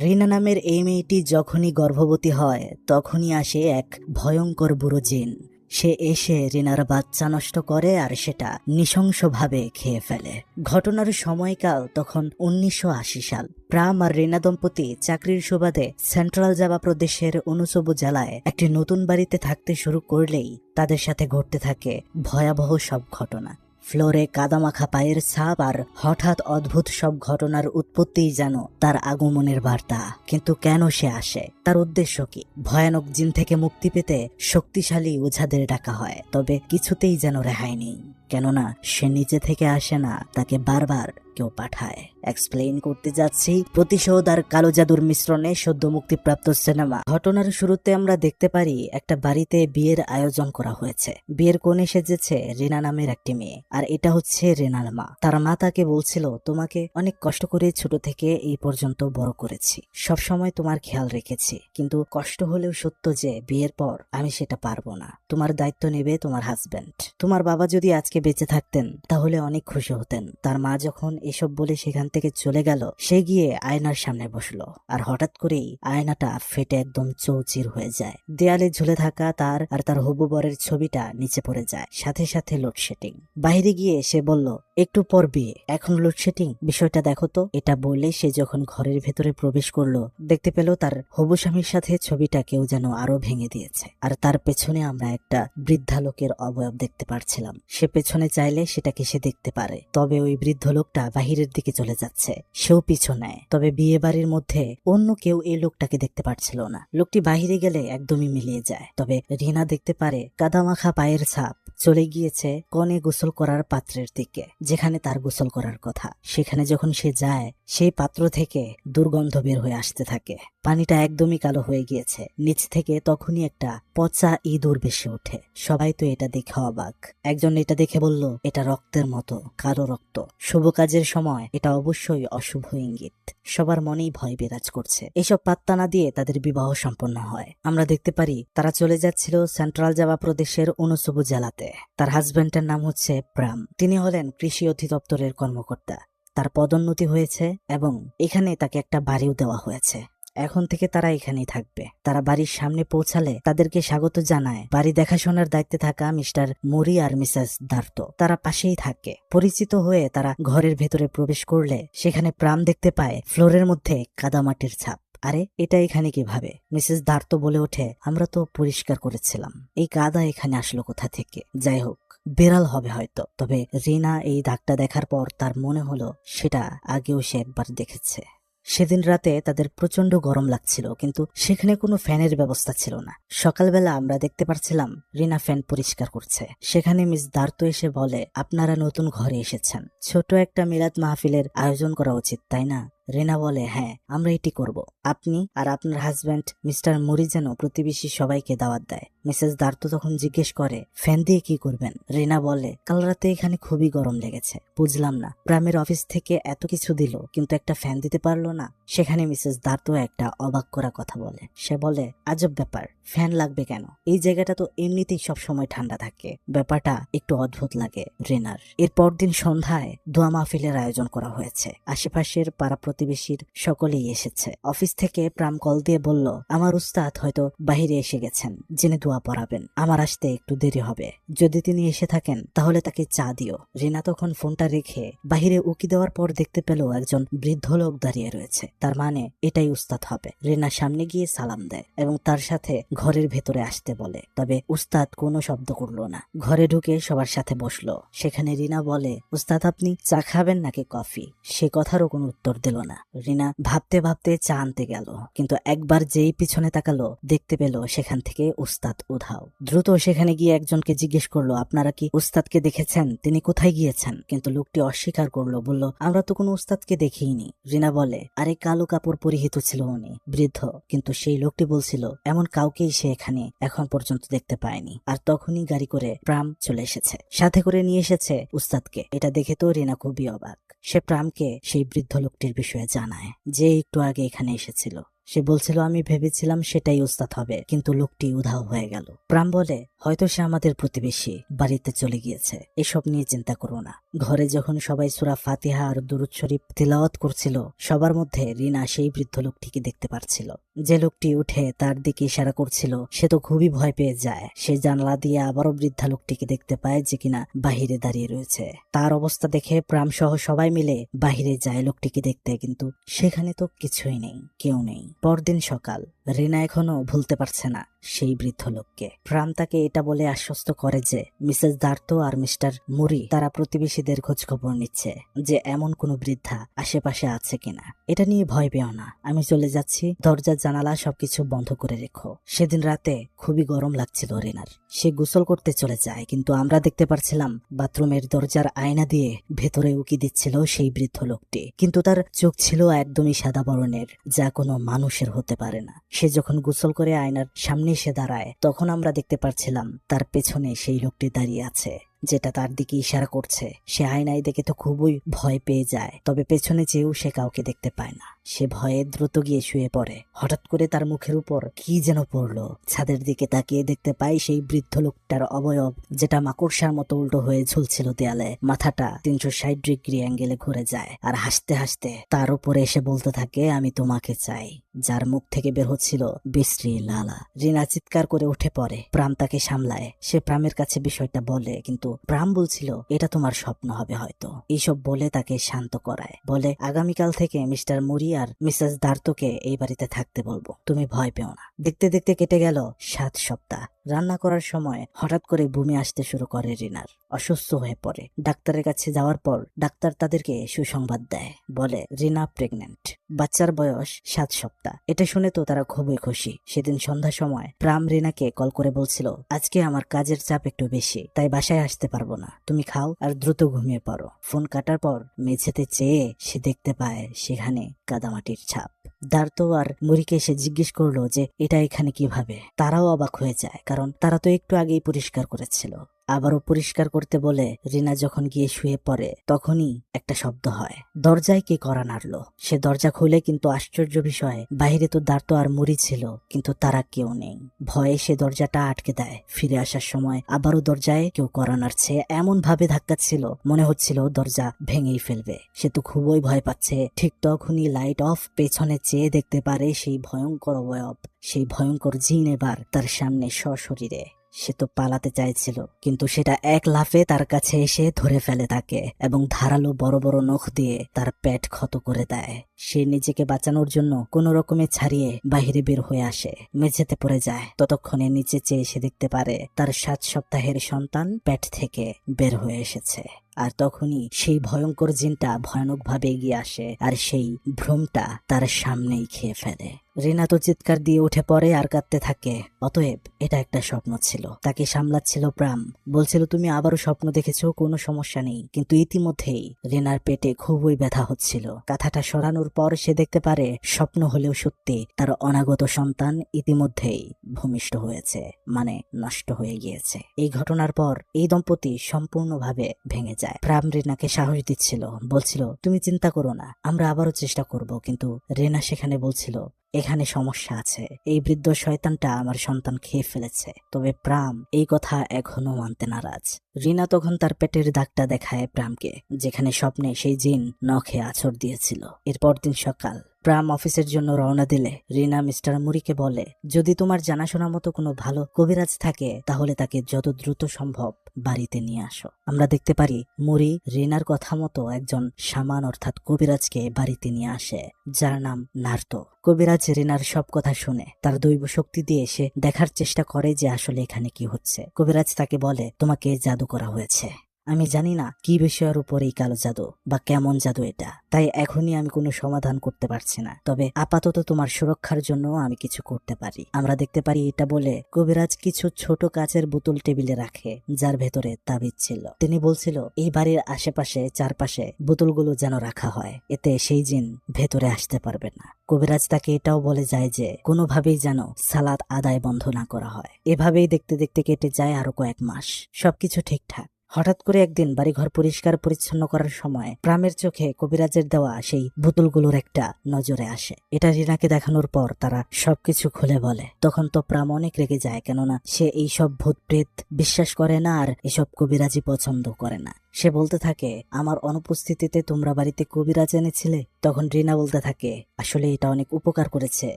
রিনা নামের এই মেয়েটি যখনই গর্ভবতী হয় তখনই আসে এক ভয়ঙ্কর বুড়ো জিন। সে এসে রিনার বাচ্চা নষ্ট করে আর সেটা নৃশংসভাবে খেয়ে ফেলে। ঘটনার সময়কাল তখন 1980 সাল। প্রাম আর রিনা দম্পতি চাকরির সুবাদে সেন্ট্রাল জাভা প্রদেশের অনুসবু জেলায় একটি নতুন বাড়িতে থাকতে শুরু করলেই তাদের সাথে ঘটতে থাকে ভয়াবহ সব ঘটনা। ফ্লোরে কাদামাখা পায়ের ছাপ আর হঠাৎ অদ্ভুত সব ঘটনার উৎপত্তিই যেন তার আগমনের বার্তা। কিন্তু কেন সে আসে, তার উদ্দেশ্য কি? ভয়ানক জিন থেকে মুক্তি পেতে শক্তিশালী ওঝাদের ডাকা হয়, তবে কিছুতেই যেন রেহাই নেই। কেননা সে নিচে থেকে আসে না, তাকে বারবার কেউ পাঠায়। এক্সপ্লেইন করতে যাচ্ছি প্রতিশোধ আর কালো জাদুর মিশ্রণে সদ্য মুক্তিপ্রাপ্ত সিনেমা। ঘটনার শুরুতে আমরা দেখতে পারি একটা বাড়িতে বিয়ের আয়োজন করা হয়েছে। বিয়ের কোণে সেজেছে রিনা নামের একটি মেয়ে, আর এটা হচ্ছে রিনার মা। তার মা তাকে বলছিল, তোমাকে অনেক কষ্ট করে ছোট থেকে এই পর্যন্ত বড় করেছি, সব সময় তোমার খেয়াল রেখেছি, কিন্তু কষ্ট হলেও সত্য যে বিয়ের পর আমি সেটা পারবো না। তোমার দায়িত্ব নেবে তোমার হাজবেন্ড। তোমার বাবা যদি আজকে বেঁচে থাকতেন তাহলে অনেক খুশি হতেন। তার মা যখন এসব বলে সেখান থেকে চলে গেল, সে গিয়ে আয়নার সামনে বসলো, আর হঠাৎ করেই আয়নাটা ফেটে একদম চৌচির হয়ে যায়। দেয়ালে ঝুলে থাকা তার আর তার হবু বরের ছবিটা নিচে পড়ে যায়। সাথে সাথে লোডশেডিং। বাইরে গিয়ে সে বলল, একটু পর বিয়ে, এখন লোডশেডিং, বিষয়টা দেখো তো। এটা বলে সে যখন ঘরের ভেতরে প্রবেশ করলো, দেখতে পেল তার হবু স্বামীর সাথে ছবিটা কেউ যেন আরো ভেঙে দিয়েছে। আর তার পেছনে আমরা একটা বৃদ্ধা লোকের অবয়ব দেখতে পারছিলাম। সে পেছনে চাইলে সেটাকে সে দেখতে পারে, তবে ওই বৃদ্ধ লোকটা বাহিরের দিকে চলে যাচ্ছে, সেও পিছু নেয়। তবে বিয়ে বাড়ির মধ্যে অন্য কেউ এই লোকটাকে দেখতে পারছিল না। লোকটি বাহিরে গেলে একদমই মিলিয়ে যায়। তবে রিনা দেখতে পারে কাদামাখা পায়ের ছাপ চলে গিয়েছে কনে গোসল করার পাত্রের দিকে, যেখানে তার গোসল করার কথা। সেখানে যখন সে যায়, সেই পাত্র থেকে দুর্গন্ধ বের হয়ে আসতে থাকে। পানিটা একদমই কালো হয়ে গিয়েছে। নিচ থেকে তখনই একটা পচা ইঁদুর ভেসে ওঠে। সবাই তো এটা দেখে অবাক। একজন এটা দেখে বলল, এটা রক্তের মতো, কালো রক্ত। শুভ কাজের সময় এটা অবশ্যই অশুভ ইঙ্গিত। সবার মনেই ভয় বিরাজ করছে। এসব পাত্তা না দিয়ে তাদের বিবাহ সম্পন্ন হয়। আমরা দেখতে পারি তারা চলে যাচ্ছিল সেন্ট্রাল জাভা প্রদেশের অনুসবু জেলাতে। তার হাজবেন্ডের নাম হচ্ছে প্রাম। তিনি হলেন কৃষি অধিদপ্তরের কর্মকর্তা। তার পদোন্নতি হয়েছে এবং এখানে তাকে একটা বাড়িও দেওয়া হয়েছে। এখন থেকে তারা এখানেই থাকবে। তারা বাড়ির সামনে পৌঁছালে তাদেরকে স্বাগত জানায় বাড়ি দেখাশোনার দায়িত্বে থাকা মিস্টার মরি আর মিসেস দার্তো। তারা পাশেই থাকে। পরিচিত হয়ে তারা ঘরের ভেতরে প্রবেশ করলে সেখানে প্রাম দেখতে পায় ফ্লোরের মধ্যে কাদামাটির ছাপ। আরে, এটা এখানে কিভাবে? মিসেস দার্তো বলে ওঠে, আমরা তো পরিষ্কার করেছিলাম, এই কাদা এখানে আসলো কোথা থেকে? যাই হোক, বেড়াল হবে হয়তো। তবে রিনা এই দাগটা দেখার পর তার মনে হলো সেটা আগেও সে একবার দেখেছে। সেদিন রাতে তাদের প্রচন্ড গরম লাগছিল, কিন্তু সেখানে কোনো ফ্যানের ব্যবস্থা ছিল না। সকালবেলা আমরা দেখতে পাচ্ছিলাম রিনা ফ্যান পরিষ্কার করছে। সেখানে মিস দার্তো এসে বলে, আপনারা নতুন ঘরে এসেছেন, ছোট একটা মিলাদ মাহফিলের আয়োজন করা উচিত, তাই না? রিনা বলে, হ্যাঁ, আমরা এটি করব। আপনি আর আপনার হাজব্যান্ড মিস্টার মরি যেন প্রতিবেশী সবাইকে দাওয়াত দেয়। মিসেস দার্তো তখন জিজ্ঞেস করে, ফ্যান দিয়ে কি করবেন? রিনা বলে, কাল রাতে এখানে খুবই গরম লেগেছে। বুঝলাম না, প্রামের অফিস থেকে এত কিছু দিল কিন্তু একটা ফ্যান দিতে পারলো না। সেখানে মিসেস দার্তো একটা অবাক করা কথা বলে। সে বলে, আজব ব্যাপার, ফ্যান লাগবে কেন? এই জায়গাটা তো এমনিতেই সবসময় ঠান্ডা থাকে। ব্যাপারটা একটু অদ্ভুত লাগে রিনার। এর পরদিন সন্ধ্যায় দোয়া মাহফিলের আয়োজন করা হয়েছে। আশেপাশের পাড়া প্রতিবেশীর সকলেই এসেছে। অফিস থেকে প্রাম কল দিয়ে বলল, আমার উস্তাদ হয়তো বাহিরে এসে গেছেন, যিনি দোয়া পড়াবেন। আমার আসতে একটু দেরি হবে। যদি তিনি এসে থাকেন তাহলে তাকে চা দিও। রিনা তখন ফোনটা রেখে বাহিরে উকি দেওয়ার পর দেখতে পেল একজন বৃদ্ধ লোক দাঁড়িয়ে রয়েছে। তার মানে এটাই উস্তাদ হবে। রিনা সামনে গিয়ে সালাম দেয় এবং তার সাথে ঘরের ভেতরে আসতে বলে। তবে উস্তাদ কোনো শব্দ করলো না। ঘরে ঢুকে সবার সাথে বসলো। সেখানে রিনা বলে, উস্তাদ আপনি চা খাবেন নাকি কফি? সে কথারও কোনো উত্তর দিল না। রিনা ভাবতে ভাবতে চা আনতে গেল, কিন্তু একবার যেই পিছনে তাকালো দেখতে পেল সেখান থেকে উস্তাদ উধাও। দ্রুত সেখানে গিয়ে একজনকে জিজ্ঞেস করলো, আপনারা কি উস্তাদকে দেখেছেন? তিনি কোথায় গিয়েছেন? কিন্তু লোকটি অস্বীকার করলো, বলল, আমরা তো কোনো উস্তাদকে দেখিনি। রিনা বলে, আরে কালো কাপড় পরিহিত ছিল উনি, বৃদ্ধ। কিন্তু সেই লোকটি বলছিল এমন কাউকেই সে এখানে এখন পর্যন্ত দেখতে পায়নি। আর তখনই গাড়ি করে প্রাম চলে এসেছে, সাথে করে নিয়ে এসেছে উস্তাদকে। এটা দেখে তো রিনা খুবই অবাক। সে প্রামকে সেই বৃদ্ধ লোকটির বিষয়ে জানায়, যে একটু আগে এখানে এসেছিল। সে বলছিল, আমি ভেবেছিলাম সেটাই উস্তাদ হবে, কিন্তু লোকটি উধাও হয়ে গেল। প্রাম বলে, হয়তো সে আমাদের প্রতিবেশী, বাড়িতে চলে গিয়েছে, এসব নিয়ে চিন্তা করো না। ঘরে যখন সবাই সূরা ফাতিহা আর দুরূদ শরীফ তিলাওয়াত করছিল, সবার মধ্যে রিনা সেই বৃদ্ধ লোকটিকে দেখতে পারছিল। যে লোকটি উঠে তার দিকে ইশারা করছিল সে তো খুবই ভয় পেয়ে যায়। সে জানালা দিয়ে আবারও বৃদ্ধা লোকটিকে দেখতে পায় যে কিনা বাহিরে দাঁড়িয়ে রয়েছে। তার অবস্থা দেখে প্রাম সহ সবাই মিলে বাহিরে যায় লোকটিকে দেখতে, কিন্তু সেখানে তো কিছুই নেই, কেউ নেই। পরদিন সকাল, রিনা এখনো ভুলতে পারছে না সেই বৃদ্ধ লোককে। প্রাম তাকে এটা বলে আশ্বস্ত করে যে মিসেস দার্তো আর মিস্টার মুরি তারা প্রতিবেশীদের খোঁজ খবর নিচ্ছে যে এমন কোনো বৃদ্ধা আশেপাশে আছে কিনা। এটা নিয়ে ভয় পেও না, আমি চলে যাচ্ছি, দরজা জানালা সবকিছু বন্ধ করে রেখো। সেদিন রাতে খুবই গরম লাগছিল রিনার। সে গোসল করতে চলে যায়, কিন্তু আমরা দেখতে পারছিলাম বাথরুমের দরজার আয়না দিয়ে ভেতরে উকি দিচ্ছিল সেই বৃদ্ধ লোকটি, কিন্তু তার চোখ ছিল একদমই সাদা বর্ণের, যা কোনো মানুষের হতে পারে না। সে যখন গোসল করে আয়নার সামনে এসে দাঁড়ায়, তখন আমরা দেখতে পারছিলাম তার পেছনে সেই লোকটি দাঁড়িয়ে আছে, যেটা তার দিকে ইশারা করছে। সে আয়নায় দেখে তো খুবই ভয় পেয়ে যায়, তবে পেছনে চেয়েও সে কাউকে দেখতে পায় না। সে ভয়ে দ্রুত গিয়ে শুয়ে পড়ে। হঠাৎ করে তার মুখের উপর কি যেন পড়লো। ছাদের দিকে তাকিয়ে দেখতে পায় সেই বৃদ্ধ লোকটার অবয়ব, যেটা মাকড়সার মতো উল্টো হয়ে ঝুলছিল দেয়ালে। মাথাটা 360 ডিগ্রি অ্যাঙ্গেলে ঘুরে যায়, আর হাসতে হাসতে তার উপরে এসে বলতে থাকে, আমি তোমাকে চাই। যার মুখ থেকে বের হচ্ছিল বিশ্রী লালা। রিনা চিৎকার করে উঠে পড়ে। প্রাম তাকে সামলায়। সে প্রামের কাছে বিষয়টা বলে, কিন্তু প্রাম বলছিল এটা তোমার স্বপ্ন হবে হয়তো। এইসব বলে তাকে শান্ত করায়। বলে আগামীকাল থেকে মিস্টার মুরি আর মিসেস দার্তোকে এই বাড়িতে থাকতে বলবো, তুমি ভয় পেও না। দেখতে দেখতে কেটে গেল 7 সপ্তাহ। রান্না করার সময় হঠাৎ করে বমি আসতে শুরু করে রিনার। অসুস্থ হয়ে পড়ে। ডাক্তারের কাছে যাওয়ার পর ডাক্তার তাদেরকে সুসংবাদ দেয়, বলে রিনা প্রেগনেন্ট। বাচ্চার বয়স 7 সপ্তাহ। এটা শুনে তো তারা খুবই খুশি। সেদিন সন্ধ্যার সময় প্রাম রিনাকে কল করে বলছিল, আজকে আমার কাজের চাপ একটু বেশি, তাই বাসায় আসতে পারবো না, তুমি খাও আর দ্রুত ঘুমিয়ে পড়ো। ফোন কাটার পর মেঝেতে চেয়ে সে দেখতে পায় সেখানে কাদামাটির ছাপ। দার্তো আর মুরিকে এসে জিজ্ঞেস করলো যে এটা এখানে কিভাবে। তারাও অবাক হয়ে যায়, কারণ তারা তো একটু আগেই পরিষ্কার করেছিল। আবারও পরিষ্কার করতে বলে রিনা যখন গিয়ে শুয়ে পড়ে, তখনই একটা শব্দ হয়। দরজায় কে কড়া নাড়লো। সে দরজা খুলে, কিন্তু আশ্চর্য বিষয়, বাইরে তো দার্তো আর মুরি ছিল, কিন্তু তারা কেউ নেই। ভয়ে সে দরজাটা আটকে দেয়। ফিরে আসার সময় আবারও দরজায় কেউ কড়া নাড়ছে, এমন ভাবে ধাক্কাচ্ছিল মনে হচ্ছিল দরজা ভেঙেই ফেলবে। সে তো খুবই ভয় পাচ্ছে। ঠিক তখনই লাইট অফ। পেছনে চেয়ে দেখতে পারে সেই ভয়ঙ্কর অবয়ব, সেই ভয়ঙ্কর জিন এবার তার সামনে সশরীরে। সে তো পালাতে চাইছিল, কিন্তু সেটা এক লাফে তার কাছে এসে ধরে ফেলে তাকে, এবং ধারালো বড় বড় নখ দিয়ে তার পেট ক্ষত করে দেয়। সে নিজেকে বাঁচানোর জন্য কোনো রকমে ছাড়িয়ে বাহিরে বের হয়ে আসে, মেঝেতে পড়ে যায়। ততক্ষণে নিচে চেয়ে সে দেখতে পারে তার 7 সপ্তাহের সন্তান পেট থেকে বের হয়ে এসেছে। আর তখনই সেই ভয়ঙ্কর জিনটা ভয়ানকভাবে এগিয়ে আসে, আর সেই ভ্রমটা তার সামনেই খেয়ে ফেলে। রিনা তো চিৎকার দিয়ে উঠে পড়ে আর কাঁদতে থাকে। অতএব এটা একটা স্বপ্ন ছিল। তাকে সামলাচ্ছিল প্রাম। বলছিল, তুমি আবারও স্বপ্ন দেখেছো, কোনো সমস্যা নেই। কিন্তু ইতিমধ্যেই রিনার পেটে খুবই ব্যথা হচ্ছিল। কাঁথাটা সরানোর পর সে দেখতে পারে স্বপ্ন হলেও সত্যি, তার অনাগত সন্তান ইতিমধ্যেই ভূমিষ্ঠ হয়েছে, মানে নষ্ট হয়ে গিয়েছে। এই ঘটনার পর এই দম্পতি সম্পূর্ণভাবে ভেঙে যায়। প্রাম রিনাকে সাহস দিচ্ছিল, বলছিল, তুমি চিন্তা করো না, আমরা আবারও চেষ্টা করব। কিন্তু রিনা সেখানে বলছিল, এখানে সমস্যা আছে, এই বৃদ্ধ শয়তানটা আমার সন্তান খেয়ে ফেলেছে। তবে প্রাম এই কথা এখনো মানতে নারাজ। রিনা তখন তার পেটের দাগটা দেখায় প্রামকে, যেখানে স্বপ্নে সেই জিন নখে আছড় দিয়েছিল। এরপর দিন সকাল, প্রাম অফিসের জন্য রওনা দিলে রিনা মিস্টার মুরিকে বলে, যদি তোমার জানাশোনা মতো কোনো ভালো কবিরাজ থাকে তাহলে তাকে যত দ্রুত সম্ভব বাড়িতে নিয়ে আসো। আমরা দেখতে পারি মুরি রিনার কথা মতো একজন শামান অর্থাৎ কবিরাজকে বাড়িতে নিয়ে আসে, যার নাম নার্তো। কবিরাজ রিনার সব কথা শুনে তার দৈব শক্তি দিয়ে সে দেখার চেষ্টা করে যে আসলে এখানে কি হচ্ছে। কবিরাজ তাকে বলে, তোমাকে জাদু করা হয়েছে। আমি জানি না কি বিষয়ের উপর এই কালো জাদু বা কেমন জাদু এটা, তাই এখনই আমি কোনো সমাধান করতে পারছি না। তবে আপাতত তোমার সুরক্ষার জন্য আমি কিছু করতে পারি। আমরা দেখতে পারি এটা বলে কবিরাজ কিছু ছোট কাচের বোতল টেবিলে রাখে, যার ভেতরে তাবিজ ছিল। তিনি বলছিল এই বাড়ির আশেপাশে চারপাশে বোতলগুলো যেন রাখা হয়, এতে সেই জিন ভেতরে আসতে পারবে না। কবিরাজ তাকে এটাও বলে যায় যে কোনোভাবেই যেন সালাত আদায় বন্ধ না করা হয়। এভাবেই দেখতে দেখতে কেটে যায় আরো কয়েক মাস। সবকিছু ঠিকঠাক। হঠাৎ করে একদিন বাড়িঘর পরিষ্কার পরিচ্ছন্ন করার সময় প্রামের চোখে কবিরাজের দেওয়া সেই বোতলগুলোর একটা নজরে আসে। এটা রিনাকে দেখানোর পর তারা সবকিছু খুলে বলে। তখন তো প্রাম অনেক রেগে যায়, কেননা সে এইসব ভূত প্রেত বিশ্বাস করে না আর এসব কবিরাজি পছন্দ করে না। সে বলতে থাকে, আমার অনুপস্থিতিতে তোমরা বাড়িতে কবিরাজ এনেছিলে। তখন রিনা বলতে থাকে, আসলে এটা অনেক উপকার করেছে।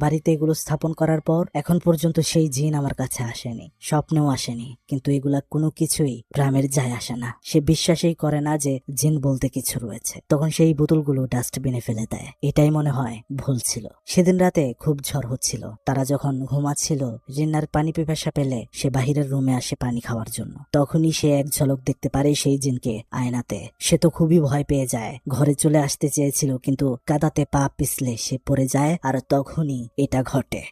বাড়িতে এগুলো স্থাপন করার পর এখন পর্যন্ত সেই জিন আমার কাছে আসেনি, স্বপ্নেও আসেনি, কিন্তু এগুলা কোনো কিছুই প্রামের যায় আসে না। সে বিশ্বাসই করে না যে জিন বলতে কিছু রয়েছে। তখন সেই বোতলগুলো ডাস্টবিনে ফেলে দেয়। এটাই মনে হয় ভুল ছিল। সেদিন রাতে খুব ঝড় হচ্ছিল। তারা যখন ঘুমাচ্ছিল, রিনার পানি পিপাসা পেলে সে বাহিরের রুমে আসে পানি খাওয়ার জন্য। তখনই সে এক ঝলক দেখতে পারে সেই জিনকে আয়নাতে। সে তো খুবই ভয় পেয়ে যায়, ঘরে চলে আসতে চেয়েছিল, কিন্তু কাদাতে পা পিছলে সে পড়ে যায়। আর তখনই এটা ঘটে।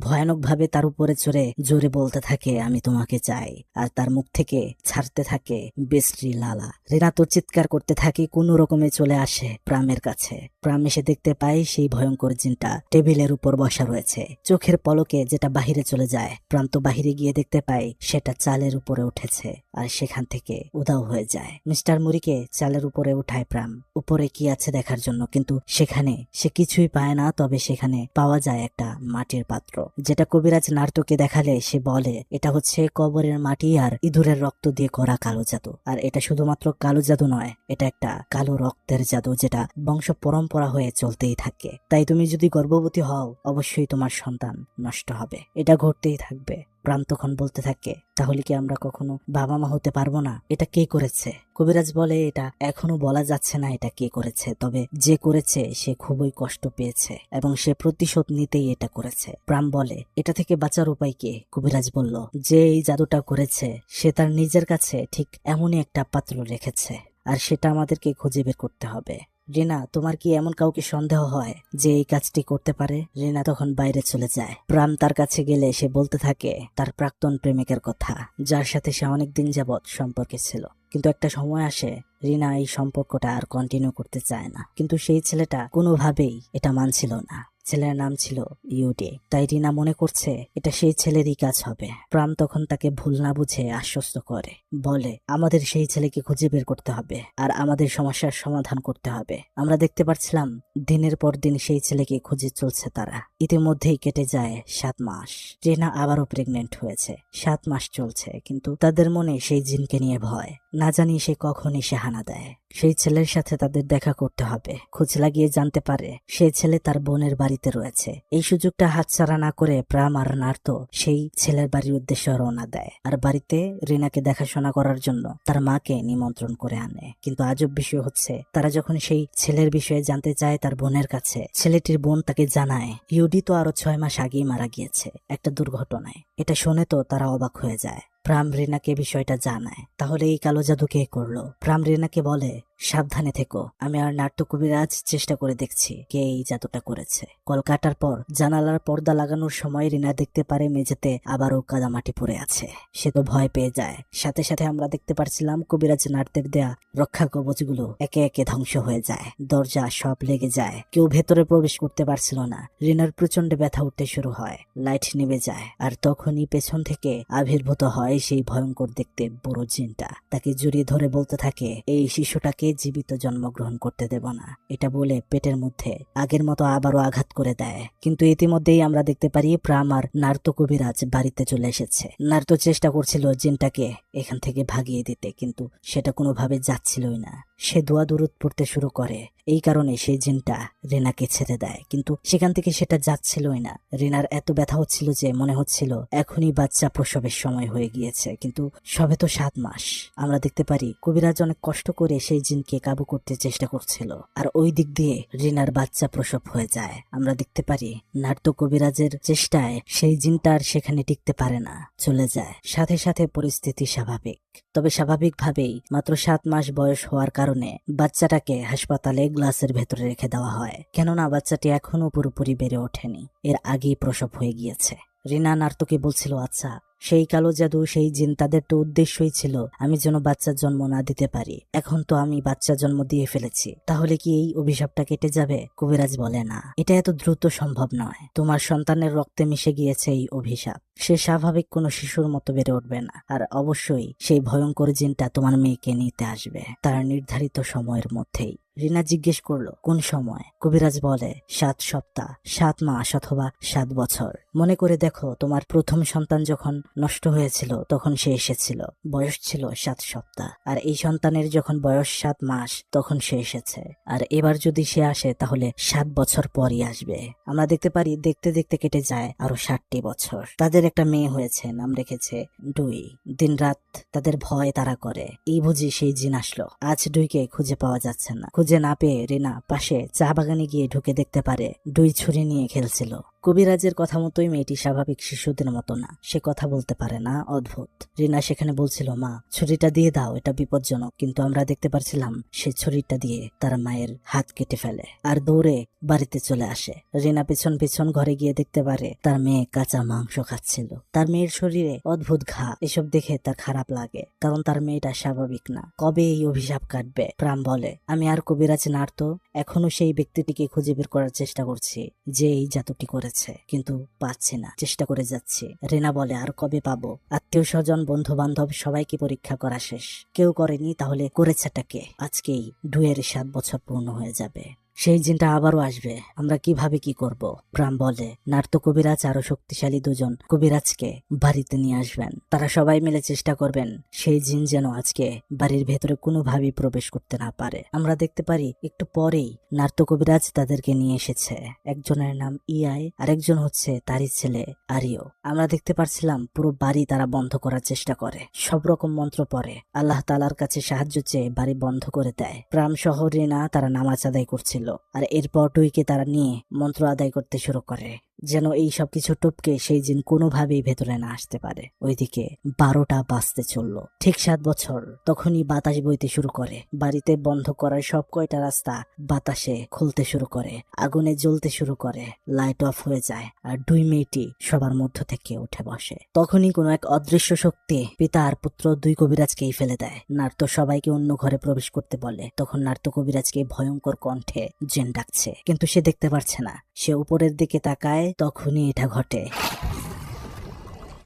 ভয়ানকভাবে তার উপরে চড়ে জোরে বলতে থাকে, আমি তোমাকে চাই। আর তার মুখ থেকে ছাড়তে থাকে বিশ্রী লালা। রিনা তো চিৎকার করতে থাকে, কোনো রকমে চলে আসে প্রামের কাছে। প্রাম এসে দেখতে পায় সেই ভয়ঙ্কর জিনটা টেবিলের উপর বসা রয়েছে। চোখের পলকে যেটা বাহিরে চলে যায়। প্রাম তো বাহিরে গিয়ে দেখতে পায় সেটা চালের উপরে উঠেছে আর সেখান থেকে উধাও হয়ে যায়। মিস্টার মুরিকে চালের উপরে উঠায় প্রাম, উপরে কি আছে দেখার জন্য, কিন্তু সেখানে সে কিছুই পায় না। তবে সেখানে পাওয়া যায় একটা মাটির পাত্র, যেটা কবিরাজ নার্তকে দেখালে সে বলে এটা হচ্ছে কবরের মাটি আর ইঁদুরের রক্ত দিয়ে করা কালো জাদু। আর এটা শুধুমাত্র কালো জাদু নয়, এটা একটা কালো রক্তের জাদু, যেটা বংশ পরম্পরা হয়ে চলতেই থাকে। তাই তুমি যদি গর্ভবতী হও, অবশ্যই তোমার সন্তান নষ্ট হবে, এটা ঘটতেই থাকবে। প্রাম তখন বলতে থাকে, তাহলে কি আমরা কখনো বাবা মা হতে পারবো না? এটা কে করেছে? কবিরাজ বলে, এটা এখনো বলা যাচ্ছে না এটা কে করেছে, তবে যে করেছে সে খুবই কষ্ট পেয়েছে এবং সে প্রতিশোধ নিতেই এটা করেছে। প্রাম বলে, এটা থেকে বাঁচার উপায় কি? কবিরাজ বলল, যে এই জাদুটা করেছে সে তার নিজের কাছে ঠিক এমনই একটা পাত্র রেখেছে, আর সেটা আমাদেরকে খুঁজে বের করতে হবে। রিনা, তোমার কি এমন কাউকে সন্দেহ হয় যে এই কাজটি করতে পারে? রিনা তখন বাইরে চলে যায়। প্রাম তার কাছে গেলে সে বলতে থাকে তার প্রাক্তন প্রেমিকের কথা, যার সাথে সে অনেকদিন যাবৎ সম্পর্কে ছিল। কিন্তু একটা সময় আসে রিনা এই সম্পর্কটা আর কন্টিনিউ করতে চায় না, কিন্তু সেই ছেলেটা কোনোভাবেই এটা মানছিল না। ছেলের নাম ছিল ইউডি। তাই রিনা মনে করছে এটা সেই ছেলেরই কাজ হবে। প্রাম তখন তাকে ভুল না বুঝে আশ্বস্ত করে, বলে আমাদের সেই ছেলেকে খুঁজে বের করতে হবে আর আমাদের সমস্যার সমাধান করতে হবে। আমরা দেখতে পাচ্ছিলাম দিনের পর দিন সেই ছেলেকে খুঁজে চলছে তারা। ইতিমধ্যেই কেটে যায় 7 মাস। রিনা আবারও প্রেগনেন্ট হয়েছে। 7 মাস চলছে, কিন্তু তাদের মনে সেই জিনকে নিয়ে ভয়। না জানি সে কখন এসে হানা দেয়। সেই ছেলের সাথে তাদের দেখা করতে হবে। খোঁজ লাগিয়ে জানতে পারে সেই ছেলে তার বোনের বাড়িতে রয়েছে। এই সুযোগটা হাতছাড়া না করে প্রাম আর নার্তো সেই ছেলের বাড়ির উদ্দেশ্যে রওনা দেয় আর বাড়িতে রিনাকে দেখাশোনা করার জন্য তার মাকে নিমন্ত্রণ করে আনে। কিন্তু আজব বিষয় হচ্ছে, তারা যখন সেই ছেলের বিষয়ে জানতে চায় তার বোনের কাছে, ছেলেটির বোন তাকে জানায় ইউডি তো আরো 6 মাস আগেই মারা গিয়েছে একটা দুর্ঘটনায়। এটা শুনে তো তারা অবাক হয়ে যায়। প্রাম রিনাকে বিষয়টা জানায়। তাহলে এই কালো জাদু কে করলো? প্রাম রিনাকে বলে, সাবধানে থেকো, আমি আর নাট্য কবিরাজ চেষ্টা করে দেখছি কে এই জাদুটা করেছে। কল কাটার পর জানালার পর্দা লাগানোর সময় রিনা দেখতে পারে মেঝেতে আবারও কাদামাটি পড়ে আছে। সে তো ভয় পেয়ে যায়। সাথে সাথে আমরা দেখতে পারছিলাম কবিরাজ নাট্যের দেয়া রক্ষা কবচগুলো একে একে ধ্বংস হয়ে যায়। দরজা সব লেগে যায়, কেউ ভেতরে প্রবেশ করতে পারছিল না। রিনার প্রচন্ড ব্যথা উঠতে শুরু হয়, লাইট নিভে যায়। আর তখনই পেছন থেকে আবির্ভূত হয় সেই ভয়ঙ্কর দেখতে বুড়ো জিনটা। তাকে জড়িয়ে ধরে বলতে থাকে, এই শিশুটাকে জীবিত জন্মগ্রহণ করতে দেব না। এটা বলে পেটের মধ্যে আগের মতো আবারও আঘাত করে দেয়। কিন্তু ইতিমধ্যেই আমরা দেখতে পারি প্রাম আর নার্তো কবিরাজ বাড়িতে চলে এসেছে। নার্তো চেষ্টা করছিল জিনটাকে এখান থেকে ভাগিয়ে দিতে, কিন্তু সেটা কোনোভাবে যাচ্ছিলই না। সে দোয়া দুরুদ পড়তে শুরু করে। এই কারণে সেই জিনটা রিনাকে ছেড়ে দেয়, কিন্তু সেখান থেকে সেটা যাচ্ছিলই না। রিনার এত ব্যথা হচ্ছিল যে মনে হচ্ছিল এখনই বাচ্চা প্রসবের সময় হয়ে গিয়েছে, কিন্তু সবে তো 7 মাস। আমরা দেখতে পারি কবিরাজ অনেক কষ্ট করে সেই জিনকে কাবু করতে চেষ্টা করছিল, আর ওই দিক দিয়ে রিনার বাচ্চা প্রসব হয়ে যায়। আমরা দেখতে পারি নাট্য কবিরাজের চেষ্টায় সেই জিনটা আর সেখানে টিকতে পারে না, চলে যায়। সাথে সাথে পরিস্থিতি স্বাভাবিক। তবে স্বাভাবিকভাবেই মাত্র 7 মাস বয়স হওয়ার কারণে বাচ্চাটাকে হাসপাতালে গ্লাসের ভেতরে রেখে দেওয়া হয়, কেননা বাচ্চাটি এখনো পুরোপুরি বেড়ে ওঠেনি, এর আগেই প্রসব হয়ে গিয়েছে। রিনা নার্তকে বলছিল, আচ্ছা সেই কালো জাদু, সেই জিন, তাদের তো উদ্দেশ্যই ছিল আমি যেন বাচ্চার জন্ম না দিতে পারি। এখন তো আমি বাচ্চা জন্ম দিয়ে ফেলেছি, তাহলে কি এই অভিশাপটা কেটে যাবে? কবিরাজ বলে, না, এটা এত দ্রুত সম্ভব নয়। তোমার সন্তানের রক্তে মিশে গিয়েছে এই অভিশাপ। সে স্বাভাবিক কোনো শিশুর মতো বেড়ে উঠবে না, আর অবশ্যই সেই ভয়ঙ্কর জিনটা তোমার মেয়েকে নিতে আসবে তার নির্ধারিত সময়ের মধ্যেই। রিনা জিজ্ঞেস করলো, কোন সময়? কবিরাজ বলে, 7 সপ্তাহ, 7 মাস অথবা 7 বছর। মনে করে দেখো, তোমার প্রথম সন্তান যখন নষ্ট হয়েছিল তখন সে এসেছিল, বয়স ছিল 7 সপ্তাহ। আর এই সন্তানের যখন বয়স 7 মাস তখন সে এসেছে। আর এবার যদি সে আসে তাহলে 7 বছর পরই আসবে। আমরা দেখতে পারি দেখতে দেখতে কেটে যায় আরো 60টি বছর। তাদের একটা মেয়ে হয়েছে, নাম রেখেছে ডুই। দিনরাত তাদের ভয় তারা করে। এই বুঝি সেই জিন আসলো। আজ ডুইকে খুঁজে পাওয়া যাচ্ছে না। খুঁজে না পেয়ে রিনা পাশে চা বাগানে গিয়ে ঢুকে দেখতে পারে ডুই ছুরি নিয়ে খেলছিল। কবিরাজের কথা মতোই মেয়েটি স্বাভাবিক শিশুদের মতো না, সে কথা বলতে পারে না। অদ্ভুত। রিনা সেখানে বলছিল, মা, ছুরিটা দিয়ে দাও, এটা বিপজ্জনক। কিন্তু আমরা দেখতে পারছিলাম সে ছুরিটা দিয়ে তার মায়ের হাত কেটে ফেলে আর দৌড়ে বাড়িতে চলে আসে। রিনা পেছন পেছন ঘরে গিয়ে দেখতে পারে তার মেয়ে কাঁচা মাংস খাচ্ছিল। তার মেয়ের শরীরে অদ্ভুত ঘা। এসব দেখে তার খারাপ লাগে, কারণ তার মেয়েটা স্বাভাবিক না। কবে এই অভিশাপ কাটবে? প্রাম বলে, আমি আর কবিরাজ নারতো এখনো সেই ব্যক্তিটিকে খুঁজে বের করার চেষ্টা করছি যে এই জাদুটি করেছে, কিন্তু পাচ্ছি না, চেষ্টা করে যাচ্ছি। রিনা বলে, আর কবে পাবো? আত্মীয় স্বজন, বন্ধু বান্ধব সবাইকে পরীক্ষা করা শেষ, কেউ করেনি, তাহলে করেছেটা কে? আজকেই ডুয়ের 7 বছর পূর্ণ হয়ে যাবে। সেই জিনটা আবারও আসবে, আমরা কিভাবে কি করব? প্রাম বলে, নার্ত কবিরাজ আরো শক্তিশালী দুজন কবিরাজকে বাড়িতে নিয়ে আসবেন। তারা সবাই মিলে চেষ্টা করবেন সেই জিন যেন আজকে বাড়ির ভেতরে কোনোভাবেই প্রবেশ করতে না পারে। আমরা দেখতে পারি একটু পরেই নার্ত কবিরাজ তাদেরকে নিয়ে এসেছে। একজনের নাম ইয়াই, আরেকজন হচ্ছে তারই ছেলে আরিও। আমরা দেখতে পারছিলাম পুরো বাড়ি তারা বন্ধ করার চেষ্টা করে, সব রকম মন্ত্র পড়ে, আল্লাহ তাআলার কাছে সাহায্য চেয়ে বাড়ি বন্ধ করে দেয়। প্রাম শহর রিনা তারা নামাজ আদায় করছিল, আর এরপর ডুইকে তারা নিয়ে মন্ত্র আদায় করতে শুরু করে যেন এই সব কিছু টপকে সেই জিন কোনোভাবেই ভেতরে না আসতে পারে। ওইদিকে 12টা বাজতে চললো। ঠিক 7 বছর তখনই বাতাস বইতে শুরু করে। বাড়িতে বন্ধ করার সব কয়টা রাস্তা বাতাসে খুলতে শুরু করে, আগুনে জ্বলতে শুরু করে, লাইট অফ হয়ে যায়, আর ডুই মেয়েটি সবার মধ্য থেকে উঠে বসে। তখনই কোনো এক অদৃশ্য শক্তি পিতা আর পুত্র দুই কবিরাজকেই ফেলে দেয়। নার্ত সবাইকে অন্য ঘরে প্রবেশ করতে বলে। তখন নার্ত কবিরাজকে ভয়ঙ্কর কণ্ঠে জিন ডাকছে, কিন্তু সে দেখতে পারছে না। সে উপরের দিকে তাকায়, তখনই এটা ঘটে।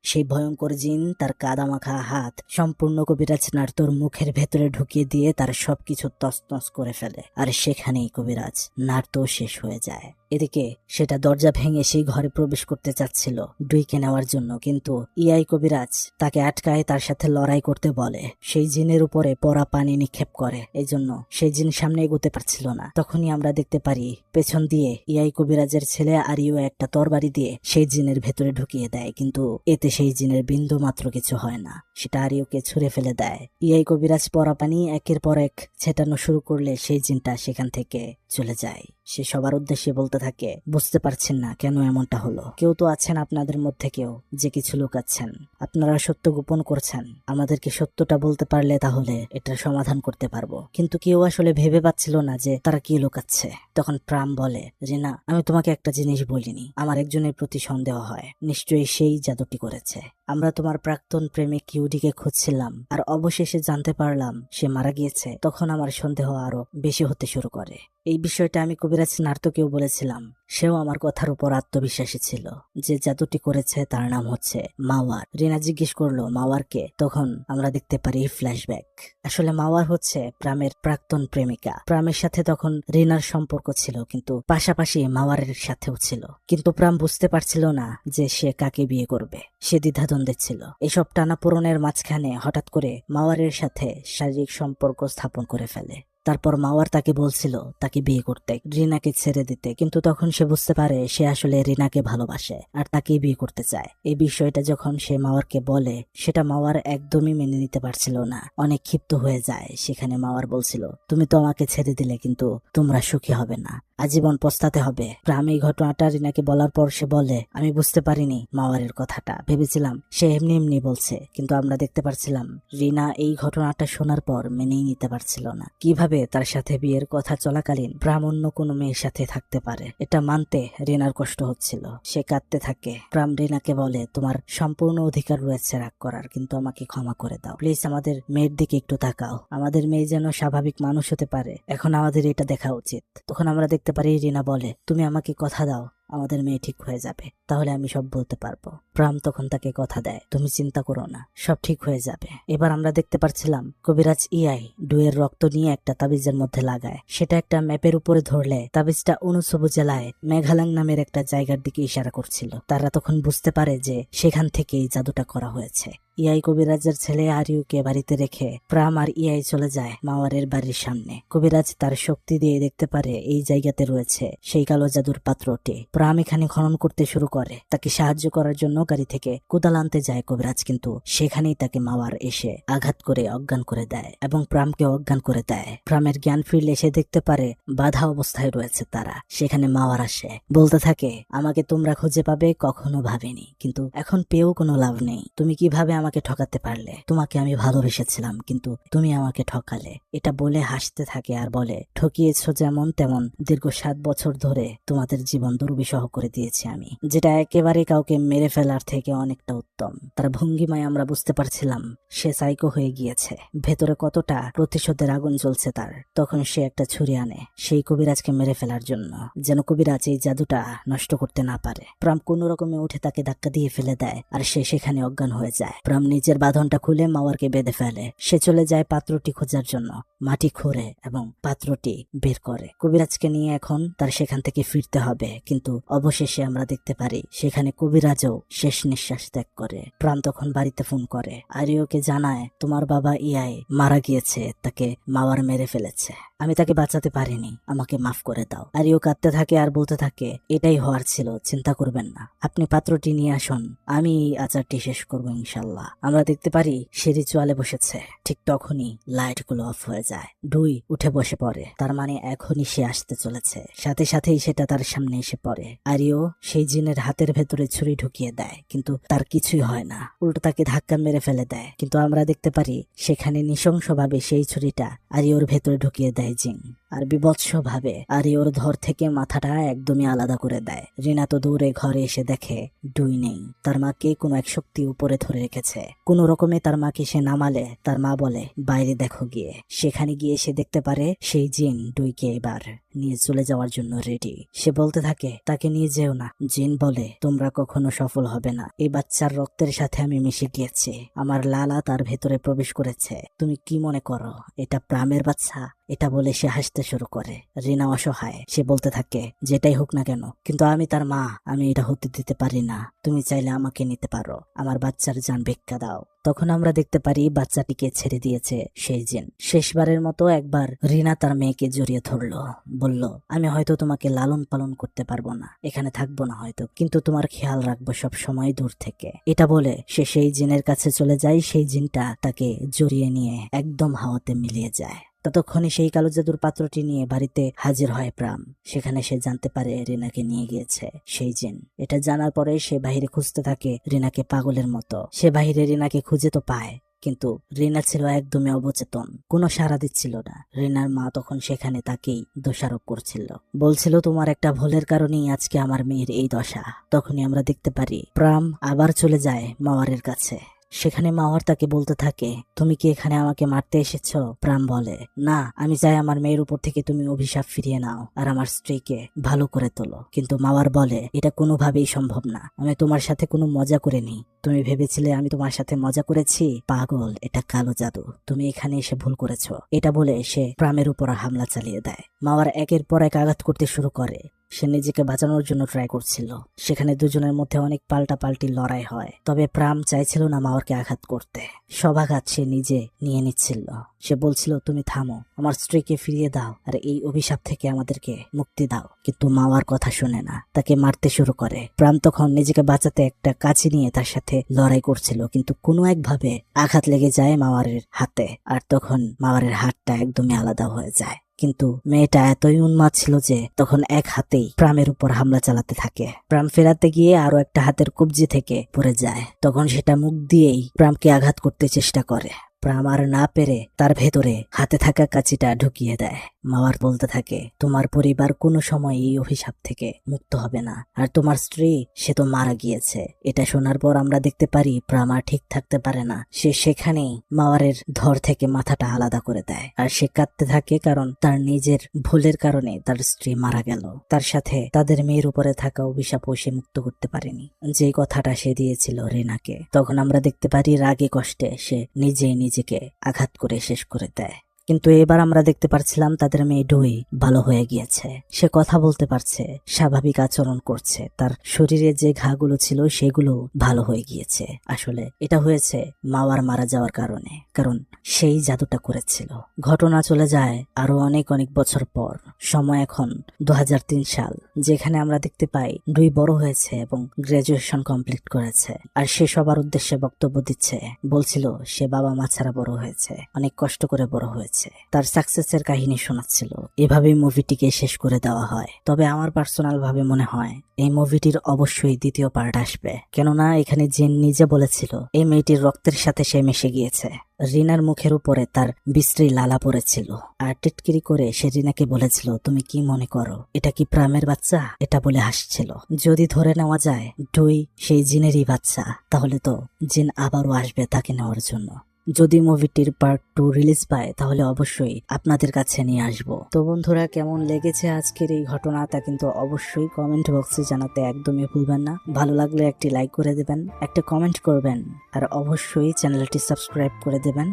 সেই ভয়ঙ্কর জিন তার কাদামাখা হাত সম্পূর্ণ কবিরাজ নার্তর মুখের ভেতরে ঢুকিয়ে দিয়ে তার সবকিছু তছনছ করে ফেলে, আর সেখানেই কবিরাজ নার্ত শেষ হয়ে যায়। এদিকে সেটা দরজা ভেঙে সেই ঘরে প্রবেশ করতে চাচ্ছিল ডুইকে নেওয়ার জন্য, কিন্তু ইয়াই কবিরাজ তাকে আটকায়, তার সাথে লড়াই করতে বলে। সেই জিনের উপরে পড়া পানি নিক্ষেপ করে, এই জন্য সেই জিন সামনে এগোতে পারছিল না। তখনই আমরা দেখতে পারি পেছন দিয়ে ইয়াই কবিরাজের ছেলে আরিও একটা তরবারি দিয়ে সেই জিনের ভেতরে ঢুকিয়ে দেয়, কিন্তু এতে সেই জিনের বিন্দু মাত্র কিছু হয় না, সেটা আরিওকে ছুঁড়ে ফেলে দেয়। ইয়াই কবিরাজ পড়া পানি একের পর এক ছেটানো শুরু করলে সেই জিনটা সেখান থেকে চলে যায়। সে সবার উদ্দেশ্যে বলতে থাকে, বুঝতে পারছেন না কেন এমনটা হলো? কেউ তো আছেন আপনাদের মধ্যে কেউ যে কিছু লুকাচ্ছেন, আপনারা সত্য গোপন করছেন। আমাদেরকে সত্যটা বলতে পারলে তাহলে এটার সমাধান করতে পারবো। কিন্তু কেউ আসলে ভেবে পাচ্ছিল না যে তারা কি লুকাচ্ছে। তখন প্রাম বলে, রিনা, আমি তোমাকে একটা জিনিস বলিনি, আমার একজনের প্রতি সন্দেহ হয়, নিশ্চয়ই সেই জাদুটি করেছে। আমরা তোমার প্রাক্তন প্রেমিক কিউডিকে খুঁজছিলাম, আর অবশেষে জানতে পারলাম সে মারা গিয়েছে। তখন আমার সন্দেহ আরো বেশি হতে শুরু করে। এই বিষয়টা আমি কবিরাজ নার্তকেও বলেছিলাম, সেও আমার কথার উপর আত্মবিশ্বাসী ছিল। যে জাদুটি করেছে তার নাম হচ্ছে মাওয়ার। রিনা জিজ্ঞেস করলো, মাওয়ারকে? তখন আমরা দেখতে পারি ফ্ল্যাশব্যাক। আসলে মাওয়ার হচ্ছে প্রামের প্রাক্তন প্রেমিকা। প্রামের সাথে তখন রিনার সম্পর্ক ছিল, কিন্তু পাশাপাশি মাওয়ারের সাথেও ছিল। কিন্তু প্রাম বুঝতে পারছিল না যে সে কাকে বিয়ে করবে, সে দ্বিধাদ্বন্দ্বে ছিল। এসব টানাপোড়েনের মাঝখানে হঠাৎ করে মাওয়ারের সাথে শারীরিক সম্পর্ক স্থাপন করে ফেলে। তারপর মাওয়ার তাকে বলছিল তাকে বিয়ে করতে, রিনাকে ছেড়ে দিতে, কিন্তু তখন সে বুঝতে পারে সে আসলে রিনাকে ভালোবাসে আর তাকেই বিয়ে করতে চায়। এই বিষয়টা যখন সে মাওয়ারকে বলে, সেটা মাওয়ার একদমই মেনে নিতে পারছিল না, অনেক ক্ষিপ্ত হয়ে যায়। সেখানে মাওয়ার বলছিল, তুমি তো আমাকে ছেড়ে দিলে, কিন্তু তোমরা সুখী হবে না, আজীবন পস্তাতে হবে। প্রাম এই ঘটনাটা রিনাকে বলার পর সে বলে, আমি বুঝতে পারিনি মাওয়ারের কথাটা, ভেবেছিলাম সে এমনি এমনি বলছে, কিন্তু আমরা দেখতে পারছিলাম রিনা এই ঘটনাটা শোনার পর মেনেই নিতে পারছিল না। কিভাবে তার সাথে বিয়ের কথা চলাকালীন প্রাম অন্য কোনো মেয়ের সাথে থাকতে পারে, এটা মানতে রিনার কষ্ট হচ্ছিল। সে কাঁদতে থাকে। প্রাম রিনাকে বলে, তোমার সম্পূর্ণ অধিকার রয়েছে রাগ করার, কিন্তু আমাকে ক্ষমা করে দাও প্লিজ। আমাদের মেয়ের দিকে একটু তাকাও, আমাদের মেয়ে যেন স্বাভাবিক মানুষ হতে পারে, এখন আমাদের এটা দেখা উচিত। তখন আমরা দেখতে পারি রিনা বলে, তুমি আমাকে কথা দাও আমাদের মেয়ে ঠিক হয়ে যাবে, তাহলে আমি সব বলতে পারবো। প্রাম তখন তাকে কথা দেয়, তুমি চিন্তা করো না, সব ঠিক হয়ে যাবে। এবার আমরা দেখতে পারছিলাম কবিরাজ ইয়াই ডুয়ের রক্ত নিয়ে একটা তাবিজের মধ্যে লাগায়। সেটা একটা ম্যাপের উপরে ধরলে তাবিজটা অনুসবু জেলায় মেঘালাং নামের একটা জায়গার দিকে ইশারা করছিল। তারা তখন বুঝতে পারে যে সেখান থেকেই জাদুটা করা হয়েছে। ইয়াই কবিরাজের ছেলে আরিউকে বাড়িতে রেখে প্রাম আর ইয়াই চলে যায় মাওয়ারের বাড়ির সামনে। কবিরাজ তার শক্তি দিয়ে দেখতে পারে এই জায়গাতে রয়েছে সেই কালো জাদুর পাত্রটি। প্রাম এখানে খনন করতে শুরু করে। তাকে সাহায্য করার জন্য গাড়ি থেকে কোদাল আনতে যায় কবিরাজ, কিন্তু সেখানেই তাকে মাওয়ার এসে আঘাত করে অজ্ঞান করে দেয় এবং প্রামকে অজ্ঞান করে দেয়। প্রামের জ্ঞান ফিরলে সে দেখতে পারে বাধা অবস্থায় রয়েছে তারা। সেখানে মাওয়ার আসে, বলতে থাকে, আমাকে তোমরা খুঁজে পাবে কখনো ভাবিনি, কিন্তু এখন পেয়েও কোনো লাভ নেই। তুমি কিভাবে আমাকে ঠকাতে পারলে? তোমাকে আমি ভালোবেসেছিলাম, কিন্তু তুমি আমাকে ঠকালে। এটা বলে হাসতে থাকে আর বলে, ঠকিয়েছ যেমন তেমন দীর্ঘ 7 বছর ধরে তোমাদের জীবন দুর্বিষহ করে দিয়েছি আমি, যেটা একেবারে কাউকে মেরে ফেলার থেকে অনেকটা উত্তম। তার ভঙ্গিমায় আমরা বুঝতে পারছিলাম সে সাইকো হয়ে গিয়েছে, ভেতরে কতটা প্রতিশোধের আগুন জ্বলছে তার। তখন সে একটা ছুরি আনে সেই কবিরাজকে মেরে ফেলার জন্য, যেন কবিরাজ এই জাদুটা নষ্ট করতে না পারে। প্রাম কোনো রকমে উঠে তাকে ধাক্কা দিয়ে ফেলে দেয় আর সে সেখানে অজ্ঞান হয়ে যায়। প্রাম নিজের বাঁধনটা খুলে মাওয়ারকে বেঁধে ফেলে। সে চলে যায় পাত্রটি খোঁজার জন্য, মাটি খুঁড়ে এবং পাত্রটি বের করে। কবিরাজকে নিয়ে এখন তার সেখান থেকে ফিরতে হবে, কিন্তু অবশেষে আমরা দেখতে পারি সেখানে কবিরাজও শেষ নিঃশ্বাস ত্যাগ করে। প্রাম তখন বাড়িতে ফোন করে, আরিওকে জানায়, তোমার বাবা ইয়াই মারা গিয়েছে, তাকে মাওয়ার মেরে ফেলেছে, আমি তাকে বাঁচাতে পারিনি, আমাকে মাফ করে দাও। আরিও কাঁদতে থাকে আর বলতে থাকে, এটাই হওয়ার ছিল, চিন্তা করবেন না, আপনি পাত্রটি নিয়ে আসুন, আমি এই আচারটি শেষ করবো ইনশাল্লাহ। আমরা দেখতে পারি সে রিচুয়ালে বসেছে। ঠিক তখনই লাইট গুলো অফ হয়ে যায়। ডুই উঠে বসে পড়ে, তার মানে এখনই সে আসতে চলেছে। সাথে সাথেই সেটা তার সামনে এসে পড়ে। আরিও সেই জিনের হাতের ভেতরে ছুরি ঢুকিয়ে দেয়, কিন্তু তার কিছুই হয় না, উল্টো তাকে ধাক্কা মেরে ফেলে দেয়। কিন্তু আমরা দেখতে পারি সেখানে নৃশংসভাবে সেই ছুরিটা আরিওর ভেতরে ঢুকিয়ে দেয় জিন, আর বিভৎসভাবে আরিওর ধর থেকে মাথাটা একদমই আলাদা করে দেয়। রিনা তো দৌড়ে ঘরে এসে দেখে ডুই নেই। তার মাকে কোনো এক শক্তি উপরে ধরে রেখেছে। কোনো রকমে তার মাকে সে নামালে তার মা বলে, বাইরে দেখো গিয়ে। সেখানে গিয়ে সে দেখতে পারে সেই জিন ডুইকে এবার নিয়ে চলে যাওয়ার জন্য রেডি। সে বলতে থাকে, তাকে নিয়ে যেও না। জিন বলে, তোমরা কখনো সফল হবে না, এই বাচ্চার রক্তের সাথে আমি মিশে গিয়েছি, আমার লালা তার ভেতরে প্রবেশ করেছে, তুমি কি মনে করো এটা প্রামের বাচ্চা? এটা বলে সে হাসতে শুরু করে। রিনা অসহায়, সে বলতে থাকে, যেটাই হোক না কেন, কিন্তু আমি তার মা, আমি এটা হতে দিতে পারি না, তুমি চাইলে আমাকে নিতে পারো, আমার বাচ্চার জান ভিক্ষা দাও। তখন আমরা দেখতে পারি বাচ্চাটিকে ছেড়ে দিয়েছে সেই জিন। শেষবারের মতো একবার রিনা তার মেয়েকে জড়িয়ে ধরলো, বলল, আমি হয়তো তোমাকে লালন পালন করতে পারবো না, এখানে থাকবো না হয়তো, কিন্তু তোমার খেয়াল রাখবো সব সময় দূর থেকে। এটা বলে সে সেই জিনের কাছে চলে যায়। সেই জিনটা তাকে জড়িয়ে নিয়ে একদম হাওয়াতে মিলিয়ে যায়। ততক্ষণে সেই কালো জাদুর পাত্রটি নিয়ে বাড়িতে হাজির হয় প্রাম। সেখানে সে জানতে পারে রিনাকে নিয়ে গিয়েছে সেই জিন। এটা জানার পরে সে বাহিরে খুঁজতে থাকে রিনাকে পাগলের মতো। সে বাহিরে রিনাকে খুঁজে তো পায়, কিন্তু রিনা ছিল একদমই অবচেতন, কোনো সাড়া দিচ্ছিল না। রিনার মা তখন সেখানে তাকেই দোষারোপ করছিল, বলছিল, তোমার একটা ভুলের কারণেই আজকে আমার মেয়ের এই দশা। তখনই আমরা দেখতে পারি প্রাম আবার চলে যায় মাওয়ারের কাছে। সেখানে মাওয়ার তাকে বলতে থাকে, তুমি কি এখানে আমাকে মারতে এসেছো? প্রাম বলে, না, আমি চাই আমার মেয়ের উপর থেকে তুমি অভিশাপ ফিরিয়ে নাও আর আমার স্ত্রীকে ভালো করে তোলো। কিন্তু মাওয়ার বলে, এটা কোনোভাবেই সম্ভব না, আমি তোমার সাথে কোনো মজা করিনি, তুমি ভেবেছিলে আমি তোমার সাথে মজা করেছি? পাগল, এটা কালো জাদু, তুমি এখানে এসে ভুল করেছো। এটা বলে সে প্রামের উপর হামলা চালিয়ে দেয়। মাওয়ার একের পর এক আঘাত করতে শুরু করে। সে নিজেকে বাঁচানোর জন্য ট্রাই করছিল। সেখানে দুজনের মধ্যে অনেক পাল্টাপাল্টি লড়াই হয়, তবে প্রাম চাইছিল না মাওয়ারকে আঘাত করতে। সব আঘাত সে নিজে নিয়ে নিচ্ছিল। সে বলছিল, তুমি থামো, আমার স্ত্রীকে ফিরিয়ে দাও আর এই অভিশাপ থেকে আমাদেরকে মুক্তি দাও। কিন্তু মাওয়ার কথা শুনে না, তাকে মারতে শুরু করে। প্রাম তখন নিজেকে বাঁচাতে একটা কাঁচি নিয়ে তার সাথে সাথে লড়াই করছিল, কিন্তু কোনো একভাবে আঘাত লেগে যায় মাওয়ারের হাতে, আর তখন মাওয়ারের হাতটা একদমই আলাদা হয়ে যায়। কিন্তু মেয়েটা এতই উন্মাদ ছিল যে তখন এক হাতেই প্রামের উপর হামলা চালাতে থাকে। প্রাম ফেরাতে গিয়ে আরো একটা হাতের কবজি থেকে পড়ে যায়। তখন সেটা মুখ দিয়েই প্রামকে আঘাত করতে চেষ্টা করে। প্রাম আর না পেরে তার ভেতরে হাতে থাকা কাঁচিটা ঢুকিয়ে দেয়। মাওয়ার বলতে থাকে, তোমার পরিবার কোনো সময় এই অভিশাপ থেকে মুক্ত হবে না, আর তোমার স্ত্রী সে তো মারা গিয়েছে। এটা শোনার পর আমরা দেখতে পারি প্রাম আর ঠিক থাকতে পারে না। সে সেখানেই মাওয়ারের ধর থেকে মাথাটা আলাদা করে দেয়, আর সে কাঁদতে থাকে, কারণ তার নিজের ভুলের কারণে তার স্ত্রী মারা গেল। তার সাথে তাদের মেয়ের উপরে থাকা অভিশাপও সে মুক্ত করতে পারেনি, যে কথাটা সে দিয়েছিল রিনাকে। তখন আমরা দেখতে পারি রাগে কষ্টে সে নিজেই নিজেকে আঘাত করে শেষ করে দেয়। কিন্তু এবার আমরা দেখতে পারছিলাম তাদের মেয়ে ডুই ভালো হয়ে গিয়েছে। সে কথা বলতে পারছে, স্বাভাবিক আচরণ করছে, তার শরীরে যে ঘাগুলো ছিল সেগুলো ভালো হয়ে গিয়েছে। আসলে এটা হয়েছে মাওয়ার মারা যাওয়ার কারণে, কারণ সেই জাদুটা করেছিল। ঘটনা চলে যায় আরো অনেক অনেক বছর পর। সময় এখন 2003 সাল, যেখানে আমরা দেখতে পাই ডুই বড় হয়েছে এবং গ্রাজুয়েশন কমপ্লিট করেছে। আর সে সবার উদ্দেশ্যে বক্তব্য দিচ্ছে, বলছিল সে বাবা মা ছাড়া বড় হয়েছে, অনেক কষ্ট করে বড় হয়েছে, তার সাকসেসের কাহিনী শোনাচ্ছিল। এভাবেই মুভিটিকে শেষ করে দেওয়া হয়। তবে আমার পার্সোনাল ভাবে মনে হয় এই মুভিটির অবশ্যই দ্বিতীয় পার্ট আসবে, কেননা এখানে জিন নিজে বলেছিল এই মেয়েটির রক্তের সাথে সে মিশে গিয়েছে। রিনার মুখের উপরে তার বিশ্রী লালা পড়েছিল, আর টিটকিরি করে সে রিনাকে বলেছিল, তুমি কি মনে করো এটা কি প্রামের বাচ্চা? এটা বলে হাসছিল। যদি ধরে নেওয়া যায় ডুই সেই জিনেরই বাচ্চা, তাহলে তো জিন আবারও আসবে তাকে নেওয়ার জন্য। যদি মুভিটির পার্ট 2 রিলিজ পায় তাহলে অবশ্যই আপনাদের কাছে নিয়ে আসবো। তো বন্ধুরা, কেমন লেগেছে আজকের এই ঘটনা তা কিন্তু অবশ্যই কমেন্ট বক্সে জানাতে একদমই ভুলবেন না। ভালো লাগলে একটি লাইক করে দেবেন, একটা কমেন্ট করবেন, আর অবশ্যই চ্যানেলটি সাবস্ক্রাইব করে দেবেন।